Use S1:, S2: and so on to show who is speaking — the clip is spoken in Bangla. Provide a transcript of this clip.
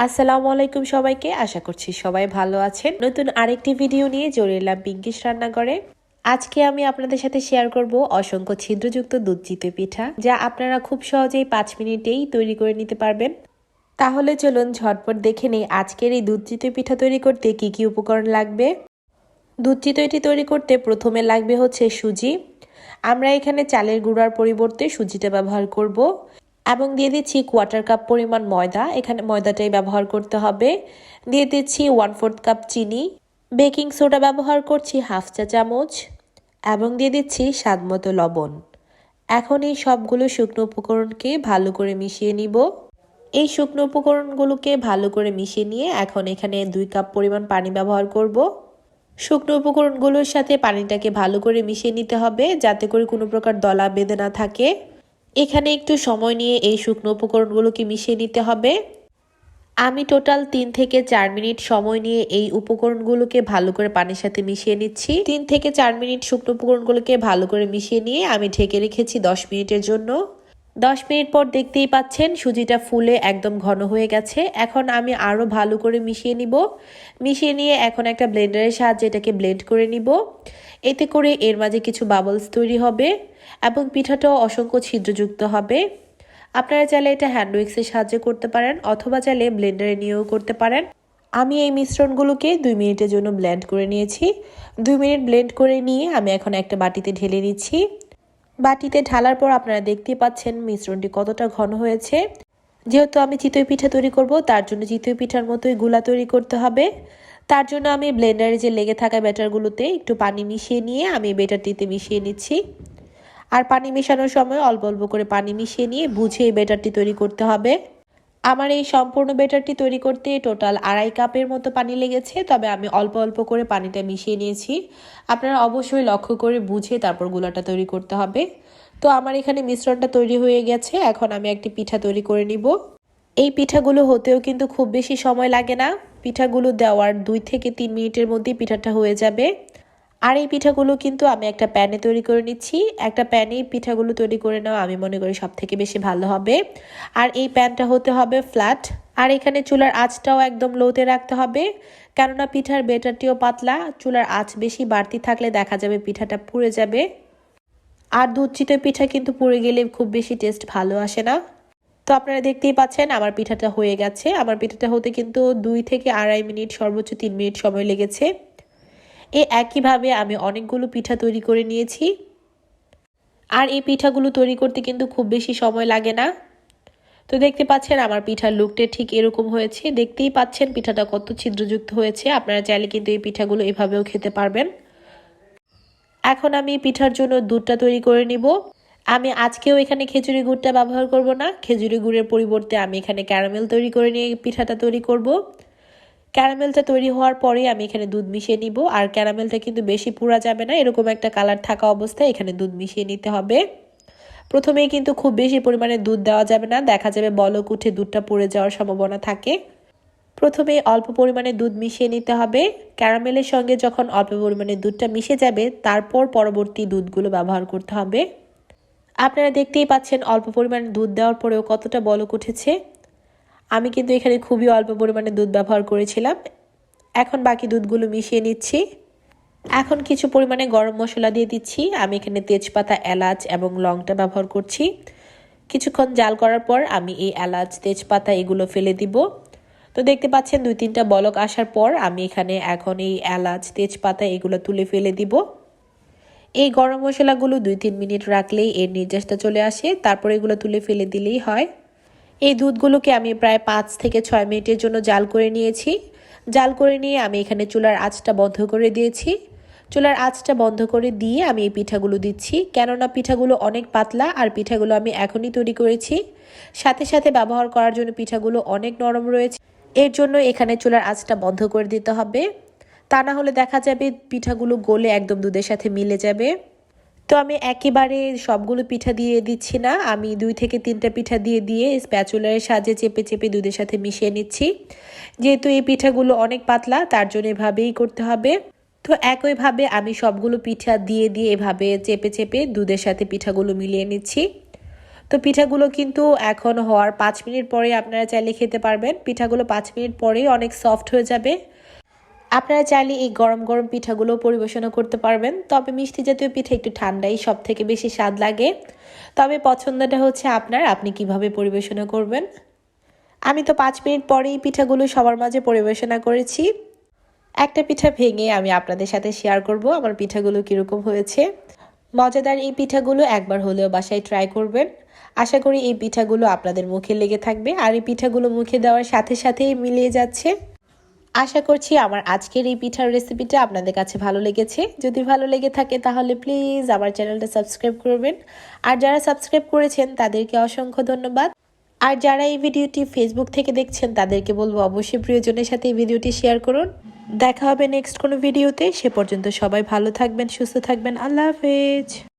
S1: আসসালামু আলাইকুম সবাইকে। আশা করছি সবাই ভালো আছেন। নতুন আরেকটি ভিডিও নিয়ে চলে এলাম পিঙ্কিশ রান্নাঘরে। আজকে আমি আপনাদের সাথে শেয়ার করব অসংখ্য ছিদ্রযুক্ত দুধ চিতই পিঠা, যা আপনারা খুব সহজেই 5 মিনিটেই তৈরি করে নিতে পারবেন। তাহলে চলুন ঝটপট দেখে নেই আজকের এই দুধ চিতই পিঠা তৈরি করতে কি কি উপকরণ লাগবে। দুধ চিতইটি তৈরি করতে প্রথমে লাগবে হচ্ছে সুজি। আমরা এখানে চালের গুঁড়ার পরিবর্তে সুজিটা ব্যবহার করব এবং দিয়ে দিচ্ছি 1/4 কাপ পরিমাণ ময়দা। এখানে ময়দাটাই ব্যবহার করতে হবে। দিয়ে দিচ্ছি 1/4 কাপ চিনি। বেকিং সোডা ব্যবহার করছি 1/2 চা চামচ এবং দিয়ে দিচ্ছি স্বাদমতো লবণ। এখন এই সবগুলো শুকনো উপকরণকে ভালো করে মিশিয়ে নিব। এই শুকনো উপকরণগুলোকে ভালো করে মিশিয়ে নিয়ে এখন এখানে 2 কাপ পরিমাণ পানি ব্যবহার করব। শুকনো উপকরণগুলোর সাথে পানিটাকে ভালো করে মিশিয়ে নিতে হবে, যাতে করে কোনো প্রকার দলা বেঁধে না থাকে। এখানে একটু সময় নিয়ে এই শুকনো উপকরণগুলোকে মিশিয়ে নিতে হবে। আমি টোটাল 3 থেকে 4 মিনিট সময় নিয়ে এই উপকরণগুলোকে ভালো করে পানির সাথে মিশিয়ে নিচ্ছি। 3 থেকে 4 মিনিট শুকনো উপকরণগুলোকে ভালো করে মিশিয়ে নিয়ে আমি ঢেকে রেখেছি 10 মিনিটের জন্য। 10 মিনিট পর দেখতেই পাচ্ছেন সুজিটা ফুলে একদম ঘন হয়ে গেছে। এখন আমি আরও ভালো করে মিশিয়ে নিব। মিশিয়ে নিয়ে এখন একটা ব্লেন্ডারের সাহায্যে এটাকে ব্লেন্ড করে নিব। এতে করে এর মাঝে কিছু বাবলস তৈরি হবে এবং পিঠাটাও অসংখ্য ছিদ্রযুক্ত হবে। আপনারা চাইলে এটা হ্যান্ড উইক্সের সাহায্যে করতে পারেন অথবা চাইলে ব্লেন্ডারে নিয়েও করতে পারেন। আমি এই মিশ্রণগুলোকে 2 মিনিটের জন্য ব্লেন্ড করে নিয়েছি। 2 মিনিট ব্লেন্ড করে নিয়ে আমি এখন একটা বাটিতে ঢেলে নিচ্ছি। বাটিতে ঢালার পর আপনারা দেখতেই পাচ্ছেন মিশ্রণটি কতটা ঘন হয়েছে। যেহেতু আমি চিতই পিঠা তৈরি করব, তার জন্য চিতই পিঠার মতোই গুলা তৈরি করতে হবে। তার জন্য আমি ব্লেন্ডারে যে লেগে থাকা ব্যাটারগুলোতে একটু পানি মিশিয়ে নিয়ে আমি ব্যাটারটিতে মিশিয়ে নিচ্ছি। আর পানি মেশানোর সময় অল্প অল্প করে পানি মিশিয়ে নিয়ে বুঝে এই ব্যাটারটি তৈরি করতে হবে। আমার এই সম্পূর্ণ ব্যাটারটি তৈরি করতে টোটাল 2.5 কাপের মতো পানি লেগেছে, তবে আমি অল্প অল্প করে পানিটা মিশিয়ে নিয়েছি। আপনারা অবশ্যই লক্ষ্য করে বুঝে তারপর গুলাটা তৈরি করতে হবে। তো আমার এখানে মিশ্রণটা তৈরি হয়ে গেছে। এখন আমি একটি পিঠা তৈরি করে নিব। এই পিঠাগুলো হতেও কিন্তু খুব বেশি সময় লাগে না। পিঠাগুলো দেওয়ার 2 থেকে 3 মিনিটের মধ্যেই পিঠাটা হয়ে যাবে। আর এই পিঠাগুলো কিন্তু আমি একটা প্যানে তৈরি করে নিচ্ছি। একটা প্যানেই পিঠাগুলো তৈরি করে নেওয়া আমি মনে করি সব থেকে বেশি ভালো হবে। আর এই প্যানটা হতে হবে ফ্ল্যাট। আর এখানে চুলার আঁচটাও একদম লোতে রাখতে হবে, কেননা পিঠার ব্যাটারটিও পাতলা। চুলার আঁচ বেশি বাড়তি থাকলে দেখা যাবে পিঠাটা পুড়ে যাবে। আর দুধ চিতই পিঠা কিন্তু পুড়ে গেলে খুব বেশি টেস্ট ভালো আসে না। তো আপনারা দেখতেই পাচ্ছেন আমার পিঠাটা হয়ে গেছে। আমার পিঠাটা হতে কিন্তু 2 থেকে 2.5 মিনিট, সর্বোচ্চ 3 মিনিট সময় লেগেছে। এই একইভাবে আমি অনেকগুলো পিঠা তৈরি করে নিয়েছি। আর এই পিঠাগুলো তৈরি করতে কিন্তু খুব বেশি সময় লাগে না। তো দেখতে পাচ্ছেন আমার পিঠার লুকটা ঠিক এরকম হয়েছে। দেখতেই পাচ্ছেন পিঠাটা কত ছিদ্রযুক্ত হয়েছে। আপনারা চাইলে কিন্তু এই পিঠাগুলো এভাবেও খেতে পারবেন। এখন আমি পিঠার জন্য দুধটা তৈরি করে নিব। আমি আজকেও এখানে খেজুরি গুড়টা ব্যবহার করব না। খেজুরি গুড়ের পরিবর্তে আমি এখানে ক্যারামেল তৈরি করে নিয়ে পিঠাটা তৈরি করব। ক্যারামেলটা তৈরি হওয়ার পরে আমি এখানে দুধ মিশিয়ে নিব। আর ক্যারামেলটা কিন্তু বেশি পুড়া যাবে না, এরকম একটা কালার থাকা অবস্থায় এখানে দুধ মিশিয়ে নিতে হবে। প্রথমেই কিন্তু খুব বেশি পরিমাণে দুধ দেওয়া যাবে না, দেখা যাবে বলক উঠে দুধটা পুড়ে যাওয়ার সম্ভাবনা থাকে। প্রথমে অল্প পরিমাণে দুধ মিশিয়ে নিতে হবে। ক্যারামেলের সঙ্গে যখন অল্প পরিমাণে দুধটা মিশে যাবে, তারপর পরবর্তী দুধগুলো ব্যবহার করতে হবে। আপনারা দেখতেই পাচ্ছেন অল্প পরিমাণে দুধ দেওয়ার পরেও কতটা বলক উঠেছে। আমি কিন্তু এখানে খুবই অল্প পরিমাণে দুধ ব্যবহার করেছিলাম। এখন বাকি দুধগুলো মিশিয়ে নিচ্ছি। এখন কিছু পরিমাণে গরম মশলা দিয়ে দিচ্ছি। আমি এখানে তেজপাতা, এলাচ এবং লংটা ব্যবহার করছি। কিছুক্ষণ জাল করার পর আমি এই এলাচ, তেজপাতা এগুলো ফেলে দিব। তো দেখতে পাচ্ছেন 2-3টা বলক আসার পর আমি এখানে এখন এই এলাচ, তেজপাতা এগুলো তুলে ফেলে দিব। এই গরম মশলাগুলো 2-3 মিনিট রাখলেই এর নির্যাসটা চলে আসে, তারপর এগুলো তুলে ফেলে দিলেই হয়। এই দুধগুলোকে আমি প্রায় 5 থেকে 6 মিনিটের জন্য জাল করে নিয়েছি। জাল করে নিয়ে আমি এখানে চুলার আঁচটা বন্ধ করে দিয়েছি। চুলার আঁচটা বন্ধ করে দিয়ে আমি এই পিঠাগুলো দিচ্ছি, কেননা পিঠাগুলো অনেক পাতলা আর পিঠাগুলো আমি এখনই তৈরি করেছি। সাথে সাথে ব্যবহার করার জন্য পিঠাগুলো অনেক নরম রয়েছে, এর জন্য এখানে চুলার আঁচটা বন্ধ করে দিতে হবে। তা না হলে দেখা যাবে পিঠাগুলো গলে একদম দুধের সাথে মিলে যাবে। তো আমি একেবারে সবগুলো পিঠা দিয়ে দিচ্ছি না, আমি 2 থেকে 3টা পিঠা দিয়ে স্প্যাচুলারের সাহায্যে চেপে চেপে দুধের সাথে মিশিয়ে নিচ্ছি। যেহেতু এই পিঠাগুলো অনেক পাতলা, তার জন্য এভাবেই করতে হবে। তো একইভাবে আমি সবগুলো পিঠা দিয়ে এভাবে চেপে চেপে দুধের সাথে পিঠাগুলো মিলিয়ে নিচ্ছি। তো পিঠাগুলো কিন্তু এখন হওয়ার 5 মিনিট পরে আপনারা চাইলে খেতে পারবেন। পিঠাগুলো 5 মিনিট পরেই অনেক সফট হয়ে যাবে। আপনারা চাইলে এই গরম গরম পিঠাগুলো পরিবেশনও করতে পারবেন। তবে মিষ্টি জাতীয় পিঠা একটু ঠান্ডাই সব থেকে বেশি স্বাদ লাগে। তবে পছন্দটা হচ্ছে আপনার, আপনি কিভাবে পরিবেশনা করবেন। আমি তো 5 মিনিট পরেই পিঠাগুলো সবার মাঝে পরিবেশনা করেছি। একটা পিঠা ভেঙে আমি আপনাদের সাথে শেয়ার করব আমার পিঠাগুলো কীরকম হয়েছে। মজাদার এই পিঠাগুলো একবার হলেও বাসায় ট্রাই করবেন। আশা করি এই পিঠাগুলো আপনাদের মুখে লেগে থাকবে, আর এই পিঠাগুলো মুখে দেওয়ার সাথে সাথেই মিলিয়ে যাচ্ছে। আশা করছি আমার আজকের এই পিঠার রেসিপিটা আপনাদের কাছে ভালো লেগেছে। যদি ভালো লেগে থাকে তাহলে প্লিজ আমার চ্যানেলটা সাবস্ক্রাইব করবেন। আর যারা সাবস্ক্রাইব করেছেন তাদেরকে অসংখ্য ধন্যবাদ। আর যারা এই ভিডিওটি ফেসবুক থেকে দেখছেন তাদেরকে বলবো অবশ্যই প্রিয়জনের সাথে এই ভিডিওটি শেয়ার করুন। দেখা হবে নেক্সট কোনো ভিডিওতে। সে পর্যন্ত সবাই ভালো থাকবেন, সুস্থ থাকবেন। আল্লাহ হাফেজ।